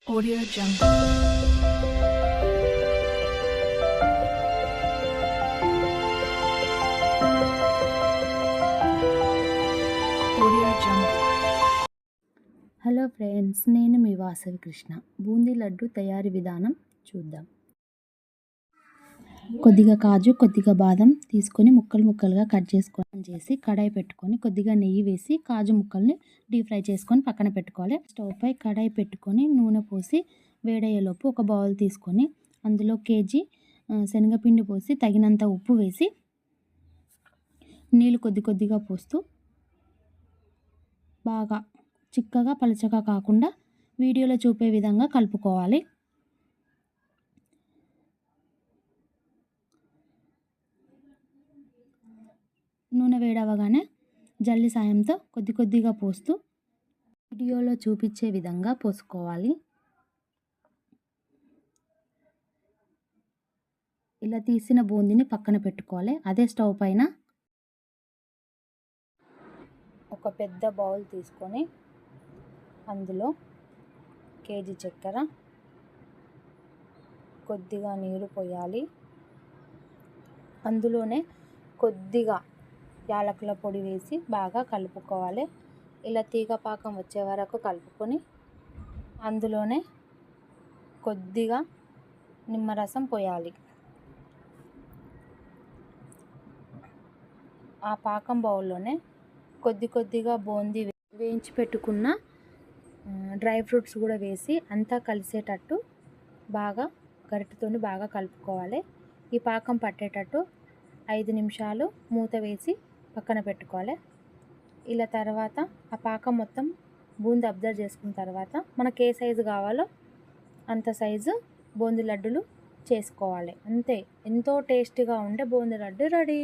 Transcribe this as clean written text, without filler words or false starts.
Audio Jungle. Audio Jungle. Hello friends, నేను మీ వాసవి కృష్ణ. బూందీ లడ్డు తయారీ విధానం చూద్దాం. కొద్దిగా కాజు, కొద్దిగా బాదం తీసుకొని ముక్కలుగా కట్ చేసి కడాయి పెట్టుకొని కొద్దిగా నెయ్యి వేసి కాజు ముక్కల్ని డీప్ ఫ్రై చేసుకొని పక్కన పెట్టుకోవాలి. స్టవ్ పై కడాయి పెట్టుకొని నూనె పోసి వేడయ్యేలోపు ఒక బౌల్ తీసుకొని అందులో కేజీ శనగపిండి పోసి తగినంత ఉప్పు వేసి నీళ్ళు కొద్దిగా పోస్తూ బాగా చిక్కగా పలచగా కాకుండా వీడియోలో చూపే విధంగా కలుపుకోవాలి. నూనె వేడవగానే జల్లి సాయంతో కొద్దిగా పోస్తూ వీడియోలో చూపించే విధంగా పోసుకోవాలి. ఇలా తీసిన బూందీని పక్కన పెట్టుకోవాలి. అదే స్టవ్ పైన ఒక పెద్ద బౌల్ తీసుకొని అందులో కేజీ చక్కెర, కొద్దిగా నీరు పోయాలి. అందులోనే కొద్దిగా యాలకుల పొడి వేసి బాగా కలుపుకోవాలి. ఇలా తీగ పాకం వచ్చే వరకు కలుపుకొని అందులోనే కొద్దిగా నిమ్మరసం పోయాలి. ఆ పాకం బౌల్లోనే కొద్దిగా బూందీ వేయించి పెట్టుకున్న డ్రై ఫ్రూట్స్ కూడా వేసి అంతా కలిసేటట్టు బాగా గరిటెతోని బాగా కలుపుకోవాలి. ఈ పాకం పట్టేటట్టు 5 నిమిషాలు మూత వేసి పక్కన పెట్టుకోవాలి. ఇలా తర్వాత ఆ పాకం మొత్తం బూందీ అబ్జర్వ్ చేసుకున్న తర్వాత మనకి ఏ సైజు కావాలో అంత సైజు బూందీ లడ్డులు చేసుకోవాలి. అంతే, ఎంతో టేస్టీగా ఉండే బూందీ లడ్డు రెడీ.